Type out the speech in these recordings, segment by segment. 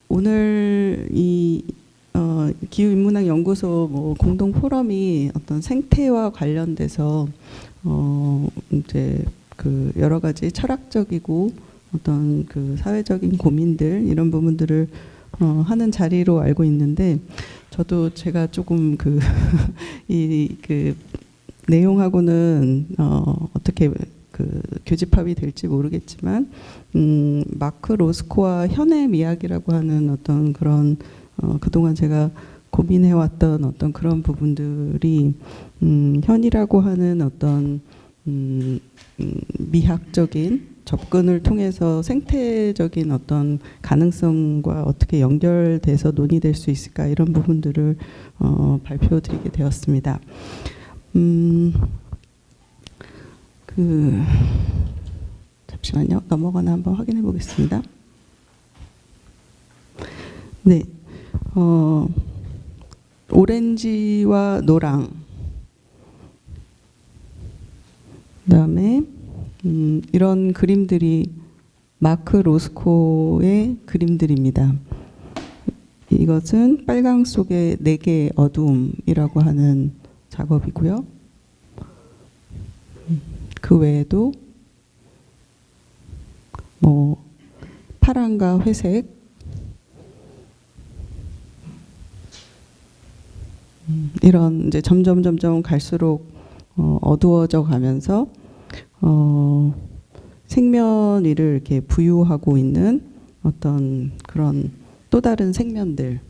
오늘 이 기후인문학 연구소 뭐 공동 포럼이 어떤 생태와 관련돼서 이제 그 여러 가지 철학적이고 어떤 그 사회적인 고민들 이런 부분들을 하는 자리로 알고 있는데, 저도 제가 조금 그 내용하고는 어떻게 그 교집합이 될지 모르겠지만, 마크 로스코와 현의 이야기라고 하는 어떤 그런 그동안 제가 고민해왔던 어떤 그런 부분들이 현이라고 하는 어떤 미학적인 접근을 통해서 생태적인 어떤 가능성과 어떻게 연결돼서 논의될 수 있을까, 이런 부분들을 발표드리게 되었습니다. 잠시만요. 넘어가나 한번 확인해 보겠습니다. 네, 오렌지와 노랑, 그다음에 이런 그림들이 마크 로스코의 그림들입니다. 이것은 빨강 속의 4개의 어두움이라고 하는 작업이고요. 그 외에도 뭐 파랑과 회색, 이런 이제 점점 갈수록 어두워져 가면서 생면위를 이렇게 부유하고 있는 어떤 그런 또 다른 생면들,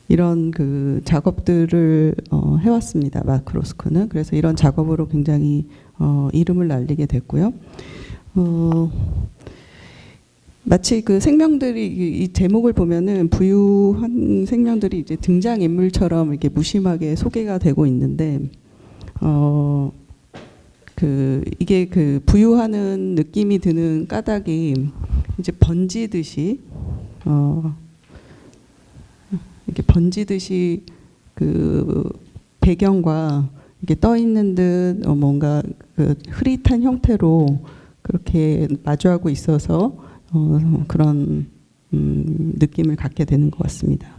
이런 그 작업들을 해왔습니다. 마크 로스코는. 그래서 이런 작업으로 굉장히 이름을 날리게 됐고요. 마치 그 생명들이 이 제목을 보면은 부유한 생명들이 이제 등장 인물처럼 이렇게 무심하게 소개가 되고 있는데, 이게 그 부유하는 느낌이 드는 까닭이 이제 번지듯이 이렇게 번지듯이 그 배경과 이렇게 떠 있는 듯 뭔가 그 흐릿한 형태로 그렇게 마주하고 있어서 그런 느낌을 갖게 되는 것 같습니다.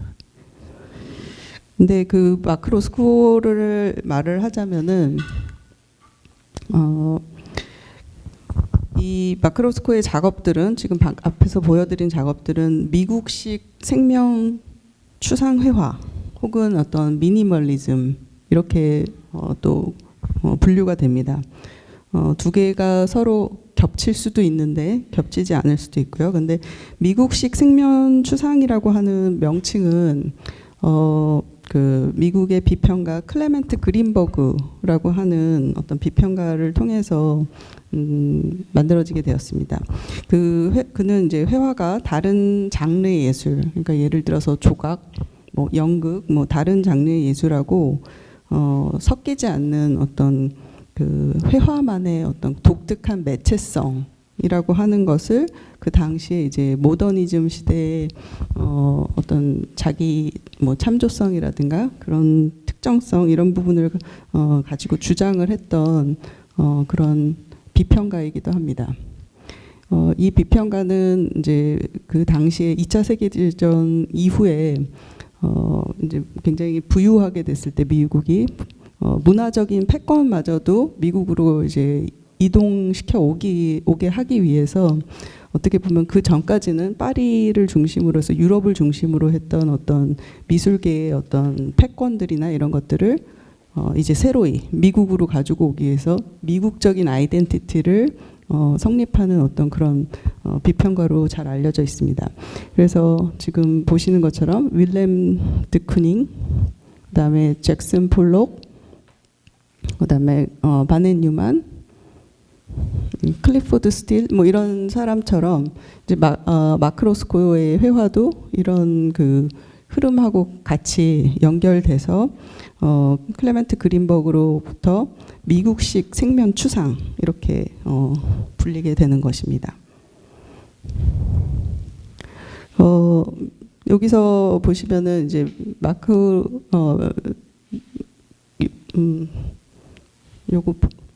근데 그 마크 로스코를 말을 하자면은 이 마크 로스코의 작업들은, 지금 앞에서 보여드린 작업들은 미국식 생명 추상회화 혹은 어떤 미니멀리즘, 이렇게 또 분류가 됩니다. 두 개가 서로 겹칠 수도 있는데 겹치지 않을 수도 있고요. 근데 미국식 생명 추상이라고 하는 명칭은 그 미국의 비평가 클레멘트 그린버그라고 하는 어떤 비평가를 통해서 만들어지게 되었습니다. 그는 이제 회화가 다른 장르의 예술, 그러니까 예를 들어서 조각, 뭐 연극, 뭐 다른 장르의 예술하고 섞이지 않는 어떤 그 회화만의 어떤 독특한 매체성이라고 하는 것을 그 당시에 이제 모더니즘 시대의 어떤 자기 뭐 참조성이라든가 그런 특정성, 이런 부분을 가지고 주장을 했던 그런 비평가이기도 합니다. 이 비평가는 이제 그 당시에 2차 세계대전 이후에 이제 굉장히 부유하게 됐을 때 미국이 문화적인 패권마저도 미국으로 이제 이동시켜 오게 하기 위해서, 어떻게 보면 그 전까지는 파리를 중심으로 해서 유럽을 중심으로 했던 어떤 미술계의 어떤 패권들이나 이런 것들을 이제 새로이 미국으로 가지고 오기 위해서 미국적인 아이덴티티를 성립하는 어떤 그런 비평가로 잘 알려져 있습니다. 그래서 지금 보시는 것처럼 윌렘 드쿠닝, 그다음에 잭슨 폴록, 그다음에 바넨 뉴만, 클리포드 스틸, 뭐 이런 사람처럼 이제 마크 로스코의 회화도 이런 그 흐름하고 같이 연결돼서 클레멘트 그린버그로부터 미국식 생명 추상, 이렇게 불리게 되는 것입니다. 여기서 보시면은 이제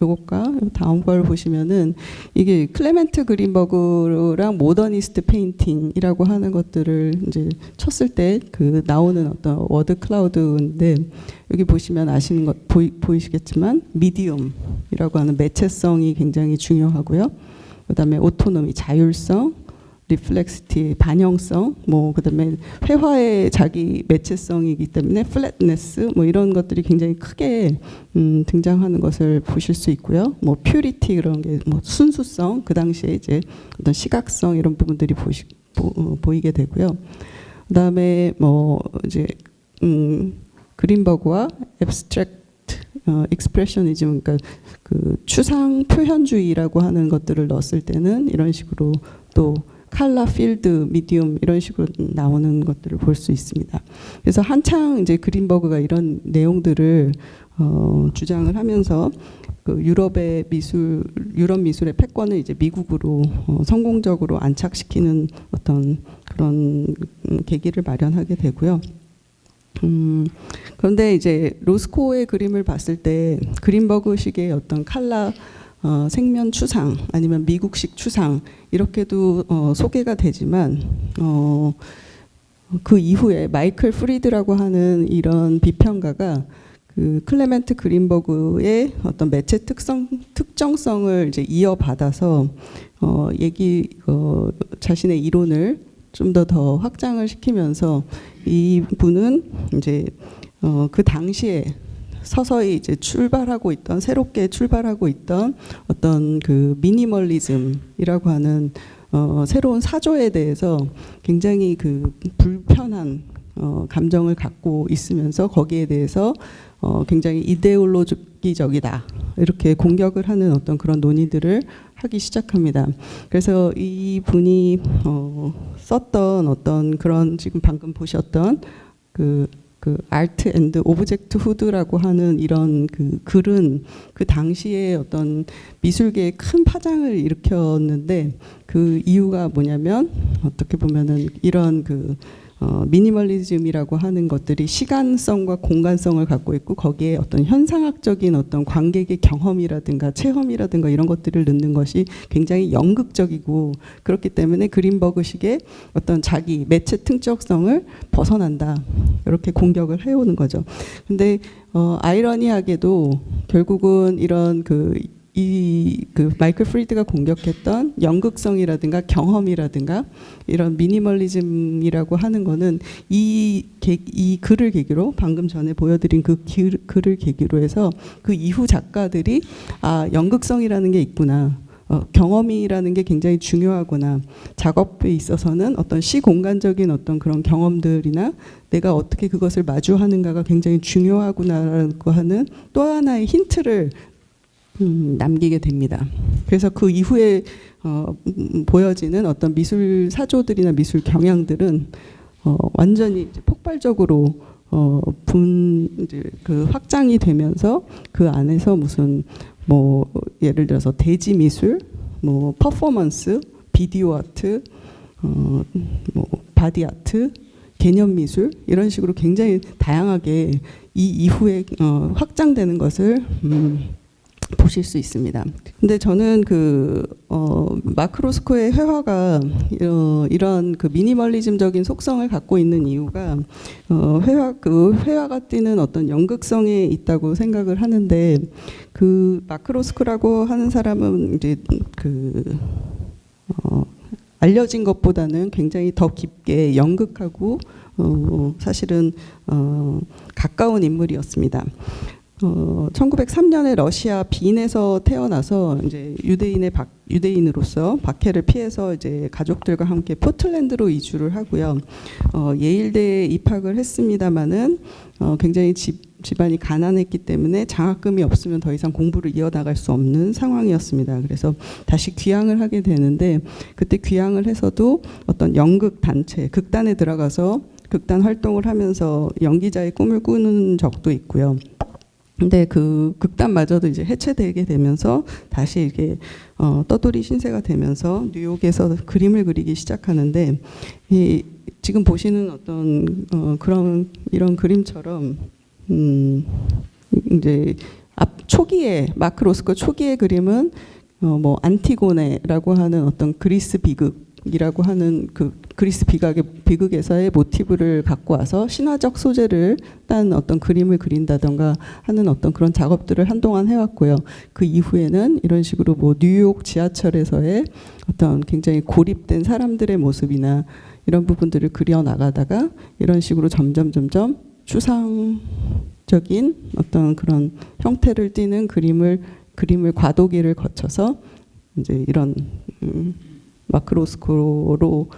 요것과 다음 걸 보시면은 이게 클레멘트 그린버그랑 모더니스트 페인팅이라고 하는 것들을 이제 쳤을 때 그 나오는 어떤 워드 클라우드인데, 여기 보시면 아시는 것 보이시겠지만 미디움이라고 하는 매체성이 굉장히 중요하고요. 그다음에 오토노미, 자율성, 리플렉시티, 반영성, 뭐 그다음에 회화의 자기 매체성이기 때문에 플랫네스, 뭐 이런 것들이 굉장히 크게 등장하는 것을 보실 수 있고요. 뭐 퓨리티, 그런 게 뭐 순수성, 그 당시에 이제 어떤 시각성, 이런 부분들이 보이게 되고요. 그다음에 뭐 이제 그린버그와 앱스트랙트 익스프레셔니즘, 그러니까 그 추상 표현주의라고 하는 것들을 넣었을 때는 이런 식으로 또 칼라, 필드, 미디움 이런 식으로 나오는 것들을 볼 수 있습니다. 그래서 한창 이제 그린버그가 이런 내용들을 주장을 하면서 그 유럽 미술의 패권을 이제 미국으로 성공적으로 안착시키는 어떤 그런 계기를 마련하게 되고요. 그런데 이제 로스코의 그림을 봤을 때 그린버그식의 어떤 칼라 생면 추상 아니면 미국식 추상 이렇게도 소개가 되지만 그 이후에 마이클 프리드라고 하는 이런 비평가가 그 클레멘트 그린버그의 어떤 매체 특정성을 이제 이어받아서 자신의 이론을 좀 더 확장을 시키면서 이 분은 이제 그 당시에 서서히 이제 새롭게 출발하고 있던 어떤 그 미니멀리즘이라고 하는 새로운 사조에 대해서 굉장히 그 불편한 감정을 갖고 있으면서 거기에 대해서 굉장히 이데올로기적이다 이렇게 공격을 하는 어떤 그런 논의들을 하기 시작합니다. 그래서 이 분이 썼던 어떤 그런 지금 방금 보셨던 그 아트 앤드 오브젝트 후드라고 하는 이런 그 글은 그 당시에 어떤 미술계에 큰 파장을 일으켰는데, 그 이유가 뭐냐면 어떻게 보면은 이런 미니멀리즘이라고 하는 것들이 시간성과 공간성을 갖고 있고 거기에 어떤 현상학적인 어떤 관객의 경험이라든가 체험이라든가 이런 것들을 넣는 것이 굉장히 연극적이고, 그렇기 때문에 그린버그식의 어떤 자기 매체 특정성을 벗어난다 이렇게 공격을 해오는 거죠. 근데 아이러니하게도 결국은 이런 마이클 프리드가 공격했던 연극성이라든가 경험이라든가 이런 미니멀리즘이라고 하는 거는 이 글을 계기로, 방금 전에 보여드린 그 글을 계기로 해서 그 이후 작가들이 연극성이라는 게 있구나, 경험이라는 게 굉장히 중요하구나, 작업에 있어서는 어떤 시공간적인 어떤 그런 경험들이나 내가 어떻게 그것을 마주하는가가 굉장히 중요하구나라고 하는 또 하나의 힌트를 남기게 됩니다. 그래서 그 이후에 보여지는 어떤 미술 사조들이나 미술 경향들은 완전히 이제 폭발적으로 이제 그 확장이 되면서 그 안에서 무슨 뭐 예를 들어서 대지 미술, 뭐 퍼포먼스, 비디오 아트, 뭐 바디 아트, 개념 미술 이런 식으로 굉장히 다양하게 이 이후에 확장되는 것을 보실 수 있습니다. 근데 저는 마크 로스코의 회화가 이런 그 미니멀리즘적인 속성을 갖고 있는 이유가 회화가 띠는 어떤 연극성에 있다고 생각을 하는데, 그 마크 로스코라고 하는 사람은 이제 알려진 것보다는 굉장히 더 깊게 연극하고 사실은 가까운 인물이었습니다. 1903년에 러시아 빈에서 태어나서 이제 유대인으로서 박해를 피해서 이제 가족들과 함께 포틀랜드로 이주를 하고요. 예일대에 입학을 했습니다마는 굉장히 집안이 가난했기 때문에 장학금이 없으면 더 이상 공부를 이어나갈 수 없는 상황이었습니다. 그래서 다시 귀향을 하게 되는데, 그때 귀향을 해서도 어떤 연극 단체, 극단에 들어가서 극단 활동을 하면서 연기자의 꿈을 꾸는 적도 있고요. 근데 그 극단마저도 이제 해체되게 되면서 다시 이렇게 떠돌이 신세가 되면서 뉴욕에서 그림을 그리기 시작하는데, 지금 보시는 어떤 이런 그림처럼 이제 초기에 마크 로스코 초기의 그림은 뭐 안티고네라고 하는 어떤 그리스 비극이라고 하는 그 그리스 비극에서의 모티브를 갖고 와서 신화적 소재를 딴 어떤 그림을 그린다던가 하는 어떤 그런 작업들을 한동안 해왔고요. 그 이후에는 이런 식으로 뭐 뉴욕 지하철에서의 어떤 굉장히 고립된 사람들의 모습이나 이런 부분들을 그려 나가다가 이런 식으로 점점 추상적인 어떤 그런 형태를 띠는 그림을 과도기를 거쳐서 이제 이런 마크 로스코로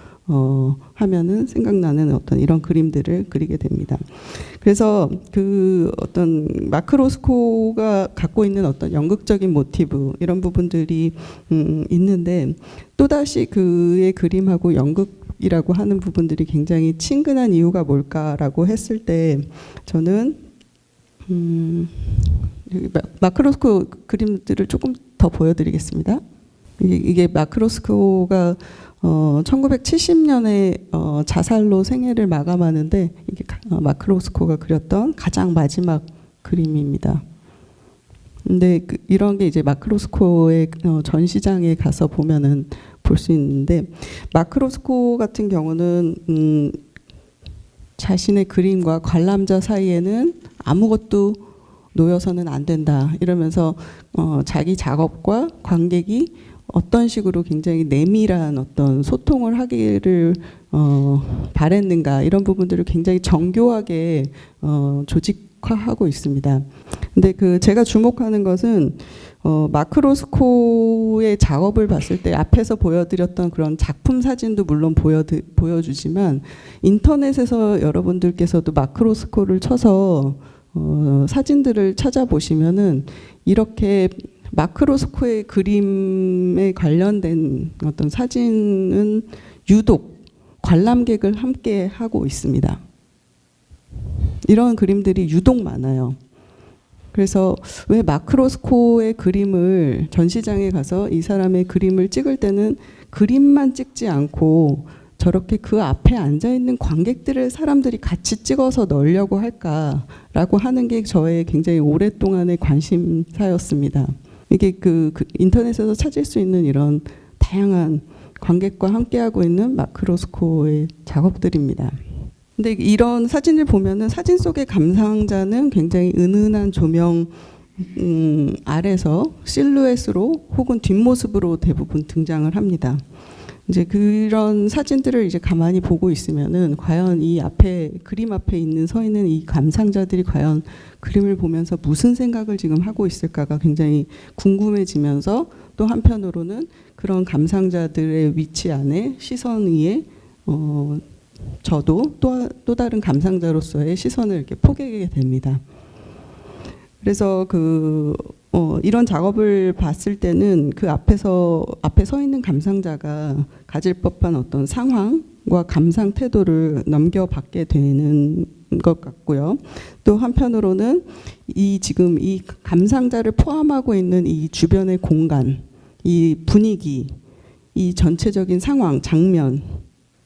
하면은 생각나는 어떤 이런 그림들을 그리게 됩니다. 그래서 그 어떤 마크 로스코가 갖고 있는 어떤 연극적인 모티브 이런 부분들이 있는데 또다시 그의 그림하고 연극이라고 하는 부분들이 굉장히 친근한 이유가 뭘까라고 했을 때 저는 마크 로스코 그림들을 조금 더 보여드리겠습니다. 이게 마크 로스코가 1970년에 자살로 생애를 마감하는데 이게 마크 로스코가 그렸던 가장 마지막 그림입니다. 근데 이런 게 이제 마크 로스코의 전시장에 가서 보면은 볼 수 있는데 마크 로스코 같은 경우는 자신의 그림과 관람자 사이에는 아무것도 놓여서는 안 된다 이러면서 자기 작업과 관객이 어떤 식으로 굉장히 내밀한 어떤 소통을 하기를 바랬는가 이런 부분들을 굉장히 정교하게 조직화하고 있습니다. 근데 제가 주목하는 것은 마크 로스코의 작업을 봤을 때 앞에서 보여드렸던 그런 작품 사진도 물론 보여주지만 인터넷에서 여러분들께서도 마크 로스코를 쳐서 사진들을 찾아보시면은 이렇게 마크 로스코의 그림에 관련된 어떤 사진은 유독 관람객을 함께 하고 있습니다. 이런 그림들이 유독 많아요. 그래서 왜 마크 로스코의 그림을 전시장에 가서 이 사람의 그림을 찍을 때는 그림만 찍지 않고 저렇게 그 앞에 앉아있는 관객들을 사람들이 같이 찍어서 넣으려고 할까라고 하는 게 저의 굉장히 오랫동안의 관심사였습니다. 이게 인터넷에서 찾을 수 있는 이런 다양한 관객과 함께하고 있는 마크 로스코의 작업들입니다. 근데 이런 사진을 보면은 사진 속의 감상자는 굉장히 은은한 조명 아래서 실루엣으로 혹은 뒷모습으로 대부분 등장을 합니다. 이제 그런 사진들을 이제 가만히 보고 있으면은 과연 이 그림 앞에 서 있는 이 감상자들이 과연 그림을 보면서 무슨 생각을 지금 하고 있을까가 굉장히 궁금해지면서 또 한편으로는 그런 감상자들의 위치 안에 시선 위에 저도 또 다른 감상자로서의 시선을 이렇게 포개게 됩니다. 그래서 이런 작업을 봤을 때는 그 앞에 서 있는 감상자가 가질 법한 어떤 상황과 감상 태도를 넘겨받게 되는 것 같고요. 또 한편으로는 지금 이 감상자를 포함하고 있는 이 주변의 공간, 이 분위기, 이 전체적인 상황, 장면,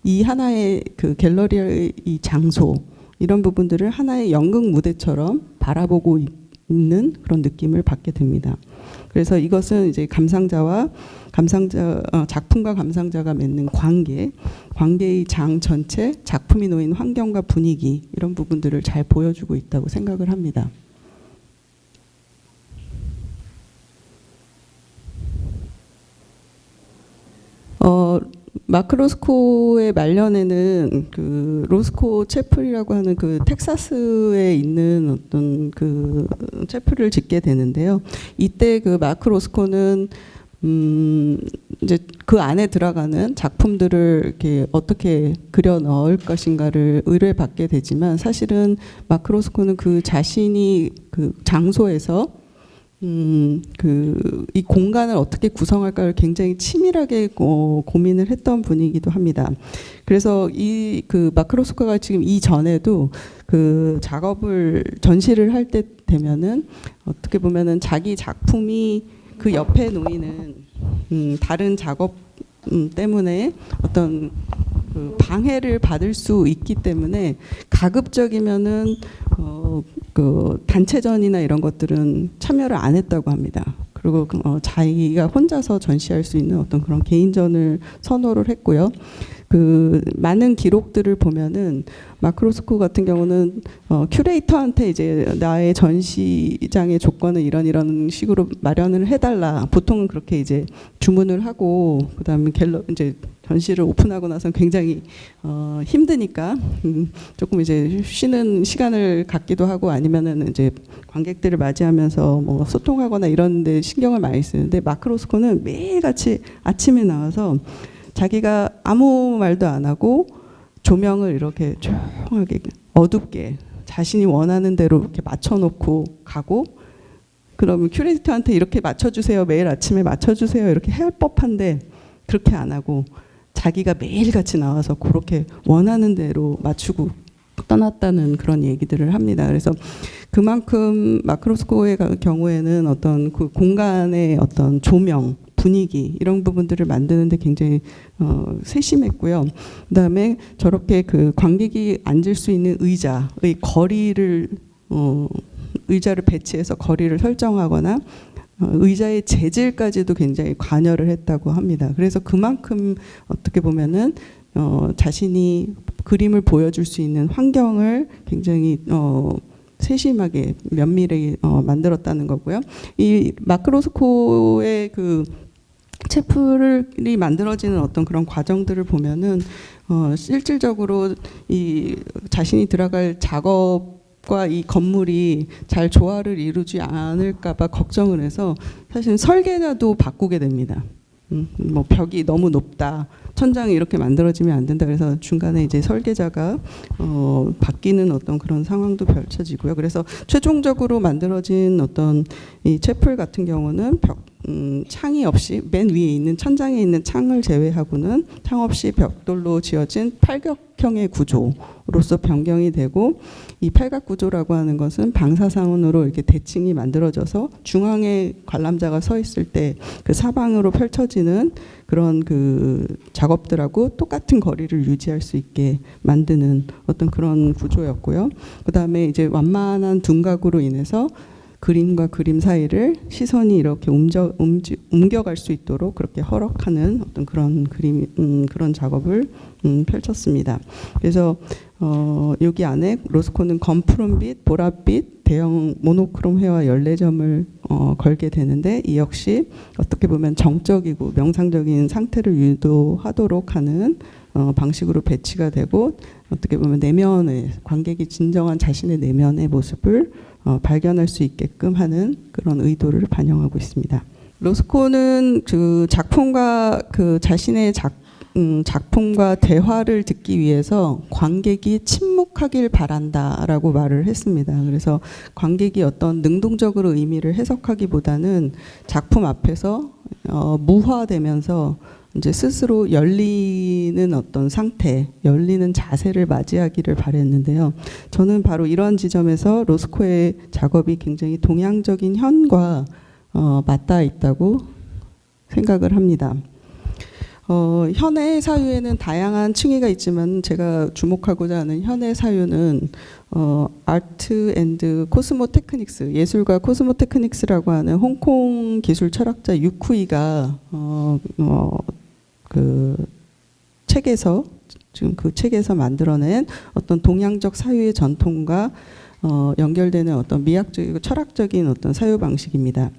이 하나의 갤러리의 이 장소 이런 부분들을 하나의 연극 무대처럼 바라보고 있는 그런 느낌을 받게 됩니다. 그래서 이것은 이제 작품과 감상자가 맺는 관계의 장 전체, 작품이 놓인 환경과 분위기 이런 부분들을 잘 보여주고 있다고 생각을 합니다. 마크 로스코의 말년에는 로스코 채플이라고 하는 텍사스에 있는 어떤 채플을 짓게 되는데요. 이때 마크 로스코는 이제 그 안에 들어가는 작품들을 이렇게 어떻게 그려 넣을 것인가를 의뢰받게 되지만 사실은 마크 로스코는 자신이 장소에서 이 공간을 어떻게 구성할까를 굉장히 치밀하게 고민을 했던 분이기도 합니다. 그래서 마크 로스코가 지금 이전에도 전시를 할 때 되면은 어떻게 보면은 자기 작품이 그 옆에 놓이는 다른 작업 때문에 어떤 방해를 받을 수 있기 때문에 가급적이면은 그 단체전이나 이런 것들은 참여를 안 했다고 합니다. 그리고 자기가 혼자서 전시할 수 있는 어떤 그런 개인전을 선호를 했고요. 그 많은 기록들을 보면은 마크 로스코 같은 경우는 큐레이터한테 이제 나의 전시장의 조건을 이런 식으로 마련을 해달라. 보통은 그렇게 이제 주문을 하고 그다음에 이제 전시를 오픈하고 나서 굉장히 힘드니까 조금 이제 쉬는 시간을 갖기도 하고 아니면은 이제 관객들을 맞이하면서 뭐 소통하거나 이런 데 신경을 많이 쓰는데 마크 로스코는 매일같이 아침에 나와서 자기가 아무 말도 안 하고 조명을 이렇게 조용하게 어둡게 자신이 원하는 대로 이렇게 맞춰놓고 가고 그러면 큐레이터한테 이렇게 맞춰주세요. 매일 아침에 맞춰주세요. 이렇게 할 법한데 그렇게 안 하고 자기가 매일같이 나와서 그렇게 원하는 대로 맞추고 떠났다는 그런 얘기들을 합니다. 그래서 그만큼 마크 로스코의 경우에는 어떤 그 공간의 어떤 조명 분위기 이런 부분들을 만드는데 굉장히 세심했고요. 그다음에 저렇게 그 관객이 앉을 수 있는 의자의 거리를 의자를 배치해서 거리를 설정하거나 의자의 재질까지도 굉장히 관여를 했다고 합니다. 그래서 그만큼 어떻게 보면은 자신이 그림을 보여줄 수 있는 환경을 굉장히 세심하게 면밀하게 만들었다는 거고요. 이 마크 로스코의 그 체풀이 만들어지는 어떤 그런 과정들을 보면은 실질적으로 이 자신이 들어갈 작업과 이 건물이 잘 조화를 이루지 않을까봐 걱정을 해서 사실 설계자도 바꾸게 됩니다. 뭐 벽이 너무 높다, 천장이 이렇게 만들어지면 안 된다. 그래서 중간에 이제 설계자가 바뀌는 어떤 그런 상황도 펼쳐지고요. 그래서 최종적으로 만들어진 어떤 이 채플 같은 경우는 창이 없이 맨 위에 있는 천장에 있는 창을 제외하고는 창 없이 벽돌로 지어진 팔각형의 구조로서 변경이 되고 이 팔각 구조라고 하는 것은 방사선으로 이렇게 대칭이 만들어져서 중앙에 관람자가 서 있을 때 그 사방으로 펼쳐지는 그런 그 작업들하고 똑같은 거리를 유지할 수 있게 만드는 어떤 그런 구조였고요. 그다음에 이제 완만한 둔각으로 인해서 그림과 그림 사이를 시선이 이렇게 옮겨갈 수 있도록 그렇게 허락하는 어떤 그런 그런 작업을 펼쳤습니다. 그래서 여기 안에 로스코는 검푸른빛, 보랏빛, 대형 모노크롬 회화 14점을 걸게 되는데 이 역시 어떻게 보면 정적이고 명상적인 상태를 유도하도록 하는 방식으로 배치가 되고 어떻게 보면 내면의 관객이 진정한 자신의 내면의 모습을 발견할 수 있게끔 하는 그런 의도를 반영하고 있습니다. 로스코는 그 작품과 그 자신의 작품과 대화를 듣기 위해서 관객이 침묵하길 바란다라고 말을 했습니다. 그래서 관객이 어떤 능동적으로 의미를 해석하기보다는 작품 앞에서 무화되면서 이제 스스로 열리는 어떤 상태, 열리는 자세를 맞이하기를 바랬는데요. 저는 바로 이런 지점에서 로스코의 작업이 굉장히 동양적인 현과 맞닿아 있다고 생각을 합니다. 현의 사유에는 다양한 층위가 있지만 제가 주목하고자 하는 현의 사유는 아트 앤드 코스모 테크닉스, 예술과 코스모 테크닉스라고 하는 홍콩 기술 철학자 유쿠이가 그 책에서 지금 그 책에서 만들어낸 어떤 동양적 사유의 전통과 연결되는 어떤 미학적이고 철학적인 어떤 사유 방식입니다.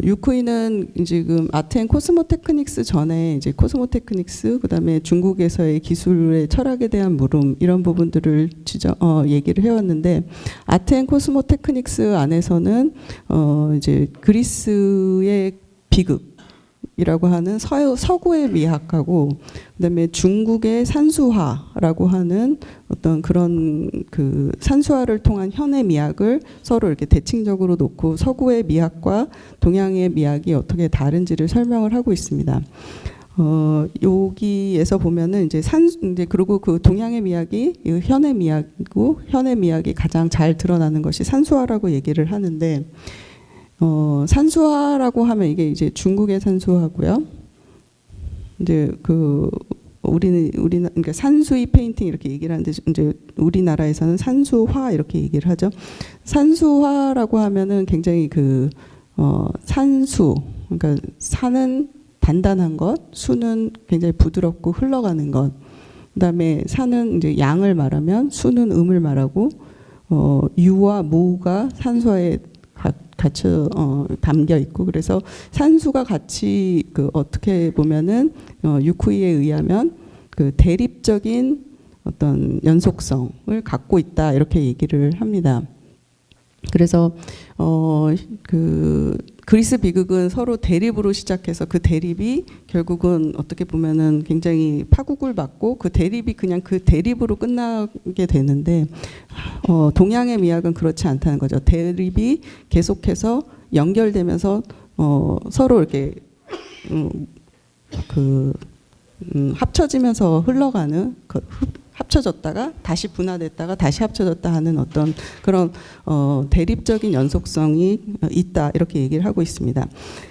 유쿠이는 지금 아트 앤 코스모 테크닉스 전에 이제 코스모 테크닉스 그다음에 중국에서의 기술의 철학에 대한 물음 이런 부분들을 얘기를 해왔는데 아트 앤 코스모 테크닉스 안에서는 이제 그리스의 비극 이라고 하는 서구의 미학하고 그다음에 중국의 산수화라고 하는 어떤 그런 그 산수화를 통한 현의 미학을 서로 이렇게 대칭적으로 놓고 서구의 미학과 동양의 미학이 어떻게 다른지를 설명을 하고 있습니다. 여기에서 보면은 이제 그리고 그 동양의 미학이 현의 미학이고 현의 미학이 가장 잘 드러나는 것이 산수화라고 얘기를 하는데. 산수화라고 하면 이게 이제 중국의 산수화고요. 이제 그 우리는 그러니까 산수의 페인팅 이렇게 얘기를 하는데 이제 우리나라에서는 산수화 이렇게 얘기를 하죠. 산수화라고 하면은 굉장히 산수, 그러니까 산은 단단한 것, 수는 굉장히 부드럽고 흘러가는 것. 그다음에 산은 이제 양을 말하면 수는 음을 말하고 유와 무가 산수화에 같이 담겨 있고, 그래서 산수가 같이 어떻게 보면은 유쿠이에 의하면 대립적인 어떤 연속성을 갖고 있다 이렇게 얘기를 합니다. 그래서 그리스 비극은 서로 대립으로 시작해서 그 대립이 결국은 어떻게 보면은 굉장히 파국을 받고 그 대립이 그냥 그 대립으로 끝나게 되는데 동양의 미학은 그렇지 않다는 거죠. 대립이 계속해서 연결되면서 서로 이렇게 합쳐지면서 흘러가는 합쳐졌다가 다시 분화됐다가 다시 합쳐졌다 하는 어떤 그런 대립적인 연속성이 있다 이렇게 얘기를 하고 있습니다.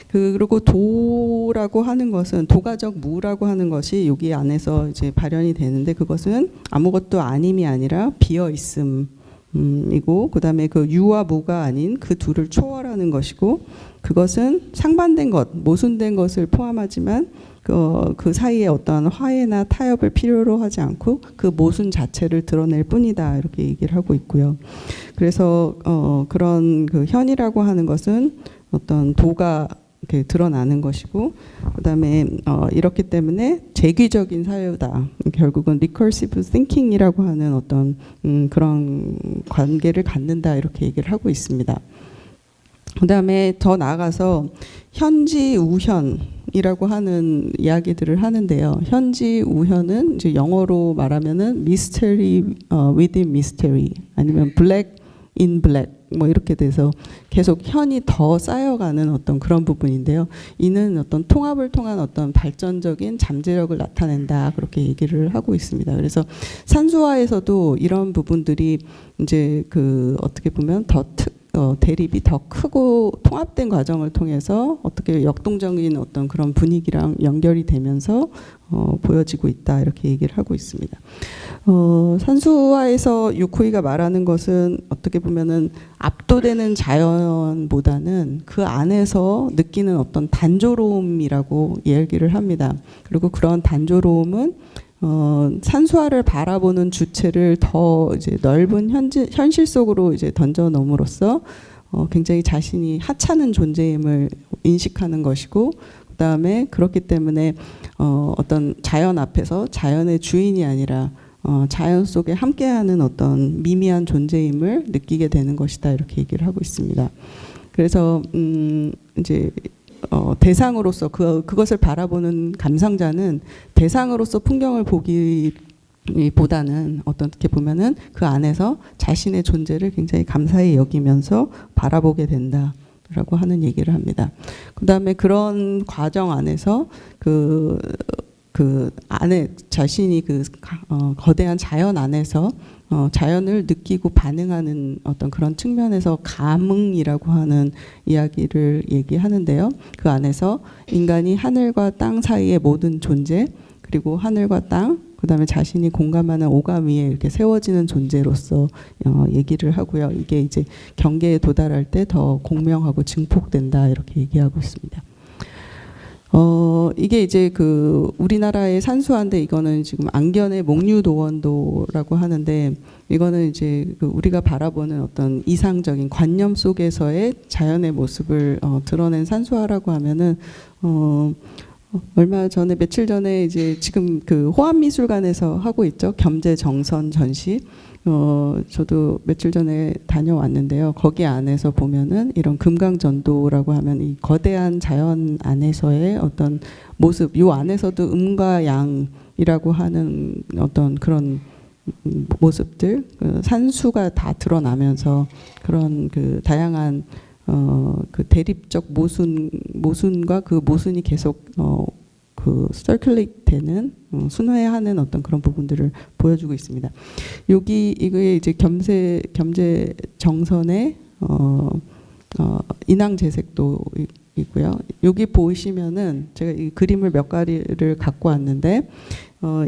그리고 도라고 하는 것은 도가적 무라고 하는 것이 여기 안에서 이제 발현이 되는데 그것은 아무것도 아님이 아니라 비어 있음이고 그다음에 그 유와 무가 아닌 그 둘을 초월하는 것이고 그것은 상반된 것, 모순된 것을 포함하지만 그 사이에 어떤 화해나 타협을 필요로 하지 않고 그 모순 자체를 드러낼 뿐이다 이렇게 얘기를 하고 있고요. 그래서 그런 그 현이라고 하는 것은 어떤 도가 이렇게 드러나는 것이고 그다음에 이렇기 때문에 재귀적인 사유다. 결국은 recursive thinking이라고 하는 어떤 그런 관계를 갖는다 이렇게 얘기를 하고 있습니다. 그다음에 더 나아가서 현지 우현이라고 하는 이야기들을 하는데요. 현지 우현은 이제 영어로 말하면은 mystery within mystery 아니면 black in black 뭐 이렇게 돼서 계속 현이 더 쌓여가는 어떤 그런 부분인데요. 이는 어떤 통합을 통한 어떤 발전적인 잠재력을 나타낸다 그렇게 얘기를 하고 있습니다. 그래서 산수화에서도 이런 부분들이 이제 어떻게 보면 대립이 더 크고 통합된 과정을 통해서 어떻게 역동적인 어떤 그런 분위기랑 연결이 되면서 보여지고 있다 이렇게 얘기를 하고 있습니다. 산수화에서 유쿠이가 말하는 것은 어떻게 보면은 압도되는 자연보다는 그 안에서 느끼는 어떤 단조로움이라고 얘기를 합니다. 그리고 그런 단조로움은 산수화를 바라보는 주체를 더 이제 넓은 현실 속으로 이제 던져 놓음으로써 굉장히 자신이 하찮은 존재임을 인식하는 것이고 그다음에 그렇기 때문에 어떤 자연 앞에서 자연의 주인이 아니라 자연 속에 함께하는 어떤 미미한 존재임을 느끼게 되는 것이다 이렇게 얘기를 하고 있습니다. 그래서 이제 대상으로서 그것을 바라보는 감상자는 대상으로서 풍경을 보기보다는 어떻게 보면은 그 안에서 자신의 존재를 굉장히 감사히 여기면서 바라보게 된다라고 하는 얘기를 합니다. 그다음에 그런 과정 안에서 그 안에 자신이 거대한 자연 안에서 자연을 느끼고 반응하는 어떤 그런 측면에서 감응이라고 하는 이야기를 얘기하는데요. 그 안에서 인간이 하늘과 땅 사이의 모든 존재 그리고 하늘과 땅 그다음에 자신이 공감하는 오감 위에 이렇게 세워지는 존재로서 얘기를 하고요. 이게 이제 경계에 도달할 때 더 공명하고 증폭된다 이렇게 얘기하고 있습니다. 이게 이제 우리나라의 산수화인데 이거는 지금 안견의 목류도원도라고 하는데 이거는 이제 우리가 바라보는 어떤 이상적인 관념 속에서의 자연의 모습을 드러낸 산수화라고 하면은 얼마 전에 며칠 전에 이제 지금 호암미술관에서 하고 있죠. 겸재정선 전시. 저도 며칠 전에 다녀왔는데요. 거기 안에서 보면은 이런 금강전도라고 하면 이 거대한 자연 안에서의 어떤 모습, 요 안에서도 음과 양이라고 하는 어떤 그런 모습들, 산수가 다 드러나면서 그런 다양한 대립적 모순과 그 모순이 계속 서큘레이트 되는 순회하는 어떤 그런 부분들을 보여주고 있습니다. 이게 이제 겸재 정선의 인왕 재색도 있고요. 여기 보시면은 제가 이 그림을 몇 가지를 갖고 왔는데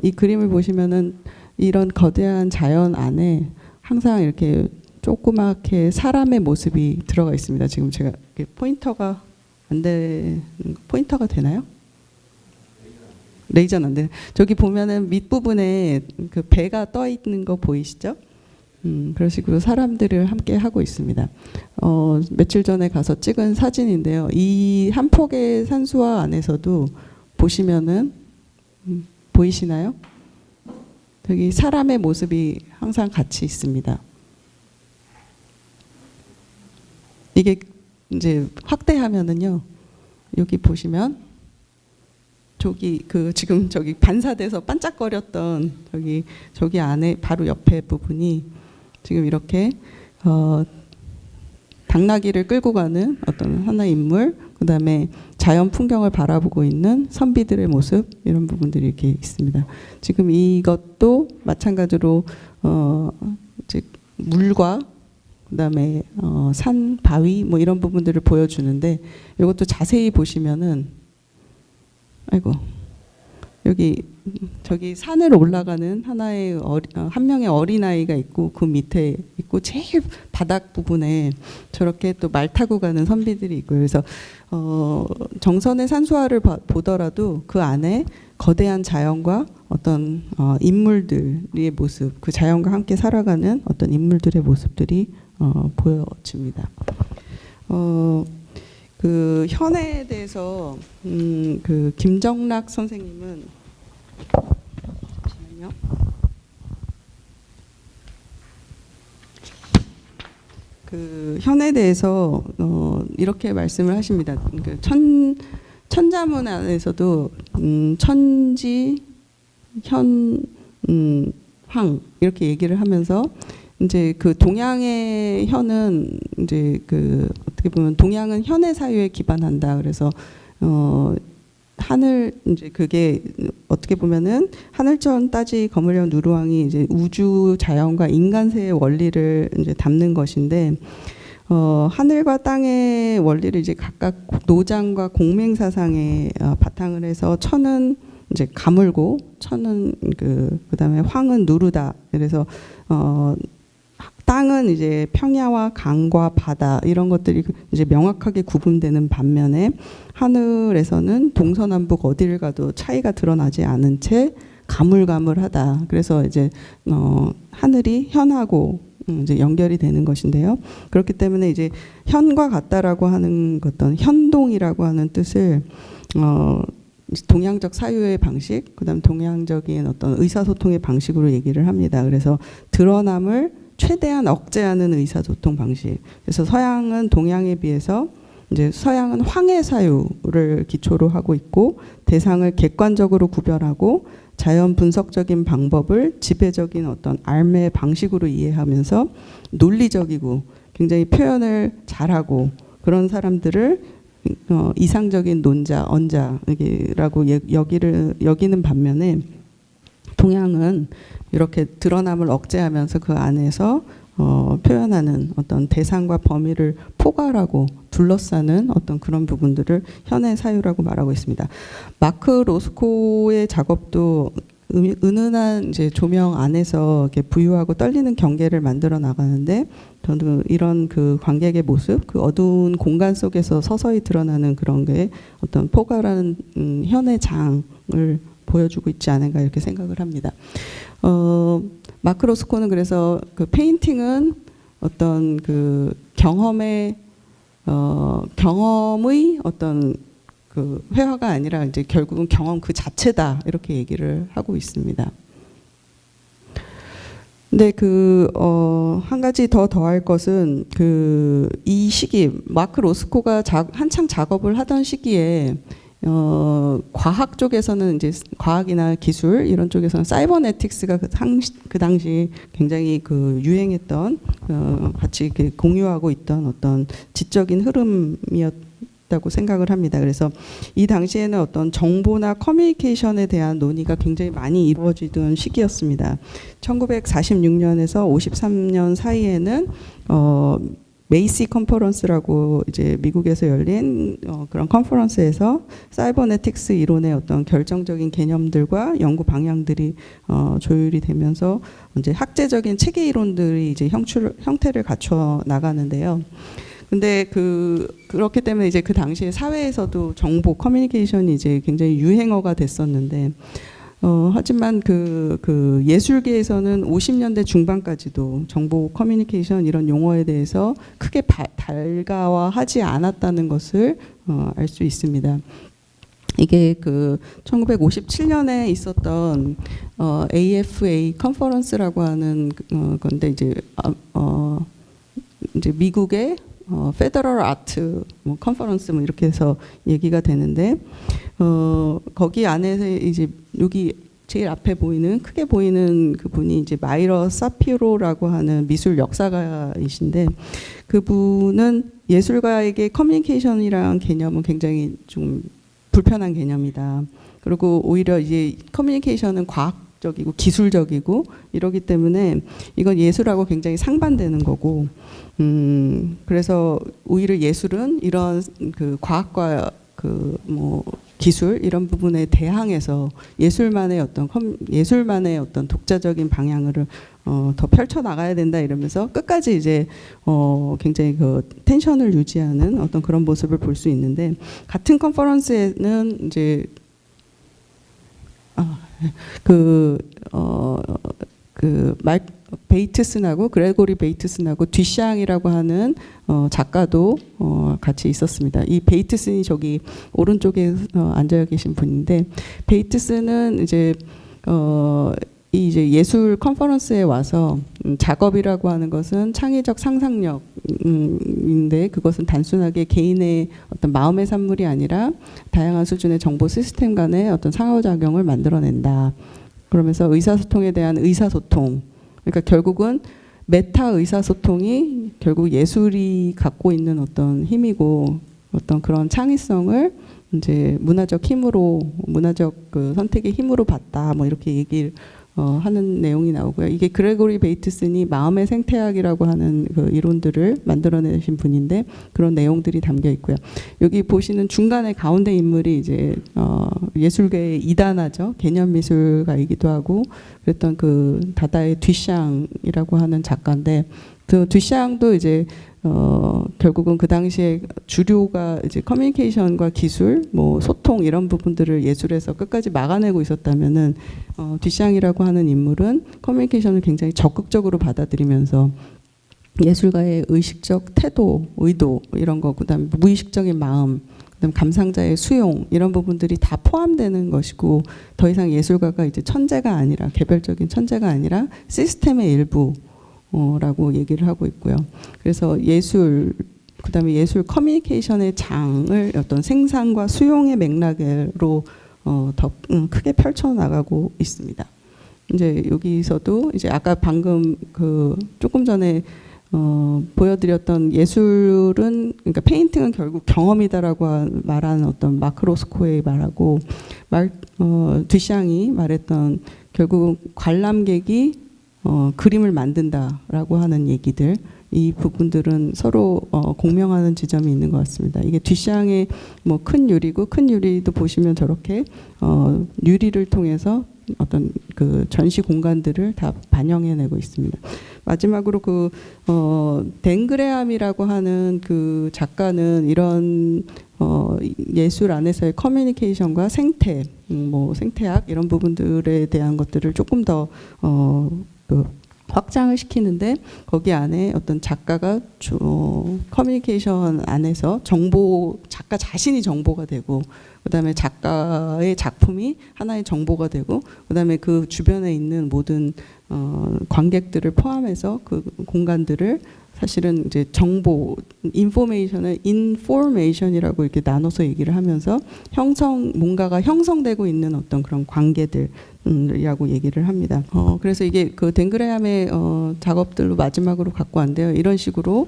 이 그림을 보시면은 이런 거대한 자연 안에 항상 이렇게 조그맣게 사람의 모습이 들어가 있습니다. 지금 제가 포인터가 포인터가 되나요? 레이저는 안 돼. 저기 보면은 밑부분에 그 배가 떠 있는 거 보이시죠? 그런 식으로 사람들을 함께 하고 있습니다. 며칠 전에 가서 찍은 사진인데요. 이 한 폭의 산수화 안에서도 보시면은 보이시나요? 여기 사람의 모습이 항상 같이 있습니다. 이게 이제 확대하면은요. 여기 보시면 지금 저기 반사돼서 반짝거렸던 저기 안에 바로 옆에 부분이 지금 이렇게 당나귀를 끌고 가는 어떤 하나의 인물, 그다음에 자연 풍경을 바라보고 있는 선비들의 모습, 이런 부분들이 이렇게 있습니다. 지금 이것도 마찬가지로 이제 물과 그다음에 산, 바위 뭐 이런 부분들을 보여주는데, 이것도 자세히 보시면은 여기 저기 산을 올라가는 한 명의 어린아이가 있고, 그 밑에 있고, 제일 바닥 부분에 저렇게 또 말 타고 가는 선비들이 있고요. 그래서 정선의 산수화를 보더라도 그 안에 거대한 자연과 어떤 인물들의 모습, 그 자연과 함께 살아가는 어떤 인물들의 모습들이 보여집니다. 그 현해에 대해서 그 김정락 선생님은 잠시만요. 그 현해에 대해서 이렇게 말씀을 하십니다. 그 천자문 안에서도 천지, 현, 황 이렇게 얘기를 하면서, 이제 그 동양의 현은 이제 그 어떻게 보면 동양은 현의 사유에 기반한다. 그래서 하늘, 이제 그게 어떻게 보면은 하늘천 따지 거물려 누루왕이 이제 우주 자연과 인간세의 원리를 이제 담는 것인데, 하늘과 땅의 원리를 이제 각각 노장과 공맹사상에 바탕을 해서, 천은 이제 가물고, 천은 그다음에 황은 누르다. 그래서 땅은 이제 평야와 강과 바다 이런 것들이 이제 명확하게 구분되는 반면에, 하늘에서는 동서남북 어디를 가도 차이가 드러나지 않은 채 가물가물하다. 그래서 이제 하늘이 현하고 이제 연결이 되는 것인데요. 그렇기 때문에 이제 현과 같다라고 하는 어떤 현동이라고 하는 뜻을 동양적 사유의 방식, 그다음 동양적인 어떤 의사소통의 방식으로 얘기를 합니다. 그래서 드러남을 최대한 억제하는 의사소통 방식. 그래서 서양은 동양에 비해서 이제 서양은 황해 사유를 기초로 하고 있고, 대상을 객관적으로 구별하고 자연 분석적인 방법을 지배적인 어떤 알매 방식으로 이해하면서 논리적이고 굉장히 표현을 잘하고 그런 사람들을 이상적인 논자, 언자라고 여기는 반면에, 동양은 이렇게 드러남을 억제하면서 그 안에서 표현하는 어떤 대상과 범위를 포괄하고 둘러싸는 어떤 그런 부분들을 현의 사유라고 말하고 있습니다. 마크 로스코의 작업도 은은한 이제 조명 안에서 이렇게 부유하고 떨리는 경계를 만들어 나가는데, 저도 이런 그 관객의 모습, 그 어두운 공간 속에서 서서히 드러나는 그런 게 어떤 포괄하는 현의 장을 보여주고 있지 않은가 이렇게 생각을 합니다. 마크 로스코는 그래서 그 페인팅은 어떤 그 경험의 어떤 그 회화가 아니라 이제 결국은 경험 그 자체다, 이렇게 얘기를 하고 있습니다. 근데 한 가지 더할 것은 이 시기 마크 로스코가 한창 작업을 하던 시기에 과학 쪽에서는 이제 과학이나 기술 이런 쪽에서는 사이버네틱스가 그 당시 굉장히 유행했던, 같이 공유하고 있던 어떤 지적인 흐름이었다고 생각을 합니다. 그래서 이 당시에는 어떤 정보나 커뮤니케이션에 대한 논의가 굉장히 많이 이루어지던 시기였습니다. 1946년에서 53년 사이에는 메이시 컨퍼런스라고 이제 미국에서 열린 그런 컨퍼런스에서 사이버네틱스 이론의 어떤 결정적인 개념들과 연구 방향들이 조율이 되면서 이제 학제적인 체계 이론들이 이제 형태를 갖춰 나가는데요. 근데 그렇기 때문에 이제 그 당시에 사회에서도 정보 커뮤니케이션이 이제 굉장히 유행어가 됐었는데 하지만 그 예술계에서는 50년대 중반까지도 정보 커뮤니케이션 이런 용어에 대해서 크게 달가화하지 않았다는 것을 알 수 있습니다. 이게 그 1957년에 있었던 AFA 컨퍼런스라고 하는 건데 이제 미국의 페더럴 아트 컨퍼런스 이렇게 해서 얘기가 되는데 거기 안에서 이제 여기 제일 앞에 보이는 크게 보이는 그분이 이제 마이러 사피로라고 하는 미술 역사가이신데 그분은 예술가에게 커뮤니케이션이라는 개념은 굉장히 좀 불편한 개념이다. 그리고 오히려 이제 커뮤니케이션은 과학적이고 기술적이고 이러기 때문에 이건 예술하고 굉장히 상반되는 거고 그래서 오히려 예술은 이런 그 과학과 그 뭐 기술 이런 부분에 대항해서 예술만의 어떤 독자적인 방향을 더 펼쳐 나가야 된다 이러면서 끝까지 이제 굉장히 그 텐션을 유지하는 어떤 그런 모습을 볼 수 있는데 같은 컨퍼런스에는 이제 베이트슨하고 그레고리 베이트슨하고 듀샹이라고 하는 작가도 같이 있었습니다. 이 베이트슨이 저기 오른쪽에 앉아 계신 분인데 베이트슨은 이제 이제 예술 컨퍼런스에 와서 작업이라고 하는 것은 창의적 상상력인데 그것은 단순하게 개인의 어떤 마음의 산물이 아니라 다양한 수준의 정보 시스템 간의 어떤 상호작용을 만들어낸다. 그러면서 의사소통에 대한 의사소통. 그러니까 결국은 메타 의사소통이 결국 예술이 갖고 있는 어떤 힘이고 어떤 그런 창의성을 이제 문화적 그 선택의 힘으로 봤다. 뭐 이렇게 얘기를 하는 내용이 나오고요. 이게 그레고리 베이트슨이 마음의 생태학이라고 하는 그 이론들을 만들어내신 분인데 그런 내용들이 담겨 있고요. 여기 보시는 중간에 가운데 인물이 이제 예술계의 이단아죠. 개념 미술가이기도 하고 그랬던 그 다다의 듀샹이라고 하는 작가인데 그 듀샹도 이제 결국은 그 당시에 주류가 이제 커뮤니케이션과 기술, 뭐 소통 이런 부분들을 예술에서 끝까지 막아내고 있었다면은 듀샹이라고 하는 인물은 커뮤니케이션을 굉장히 적극적으로 받아들이면서 예술가의 의식적 태도, 의도 이런 거, 그다음에 무의식적인 마음, 그다음 감상자의 수용 이런 부분들이 다 포함되는 것이고 더 이상 예술가가 이제 천재가 아니라 개별적인 천재가 아니라 시스템의 일부. 라고 얘기를 하고 있고요. 그래서 그다음에 예술 커뮤니케이션의 장을 어떤 생산과 수용의 맥락으로 더 크게 펼쳐 나가고 있습니다. 이제 여기서도 이제 아까 방금 그 조금 전에 보여드렸던 예술은 그러니까 페인팅은 결국 경험이다라고 말하는 어떤 마크 로스코의 말하고 듀샹이 말했던 결국 관람객이 그림을 만든다라고 하는 얘기들 이 부분들은 서로 공명하는 지점이 있는 것 같습니다. 이게 듀샹의 뭐 큰 유리고 큰 유리도 보시면 저렇게 유리를 통해서 어떤 그 전시 공간들을 다 반영해내고 있습니다. 마지막으로 그 댄 그레함이라고 하는 그 작가는 이런 예술 안에서의 커뮤니케이션과 생태, 뭐 생태학 이런 부분들에 대한 것들을 조금 더 확장을 시키는데 거기 안에 어떤 작가가 커뮤니케이션 안에서 작가 자신이 정보가 되고 그다음에 작가의 작품이 하나의 정보가 되고 그다음에 그 주변에 있는 모든 관객들을 포함해서 그 공간들을 사실은 이제 정보, 인포메이션을 인포메이션이라고 이렇게 나눠서 얘기를 하면서 뭔가가 형성되고 있는 어떤 그런 관계들이라고 얘기를 합니다. 그래서 이게 그 댄 그레함의 작업들로 마지막으로 갖고 왔는데요. 이런 식으로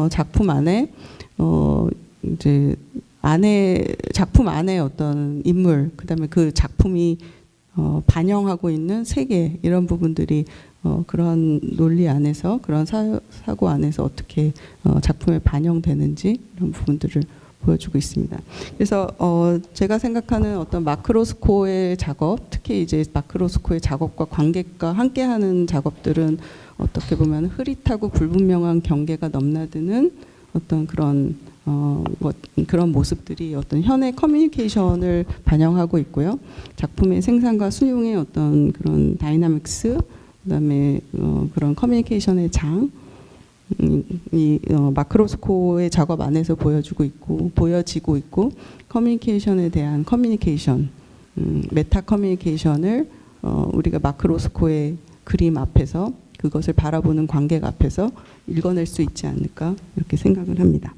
작품 안에 이제 작품 안에 어떤 인물, 그다음에 그 작품이 반영하고 있는 세계 이런 부분들이 그런 논리 안에서 그런 사고 안에서 어떻게 작품에 반영되는지 이런 부분들을 보여주고 있습니다. 그래서 제가 생각하는 어떤 마크로스코어의 작업, 특히 이제 마크로스코어의 작업과 관객과 함께하는 작업들은 어떻게 보면 흐릿하고 불분명한 경계가 넘나드는 어떤 그런 그런 모습들이 어떤 현의 커뮤니케이션을 반영하고 있고요. 작품의 생산과 수용의 어떤 그런 다이나믹스, 그다음에 그런 커뮤니케이션의 장, 이 마크로스코어의 작업 안에서 보여지고 있고 커뮤니케이션에 대한 커뮤니케이션, 메타 커뮤니케이션을 우리가 마크로스코어의 그림 앞에서 그것을 바라보는 관객 앞에서 읽어낼 수 있지 않을까 이렇게 생각을 합니다.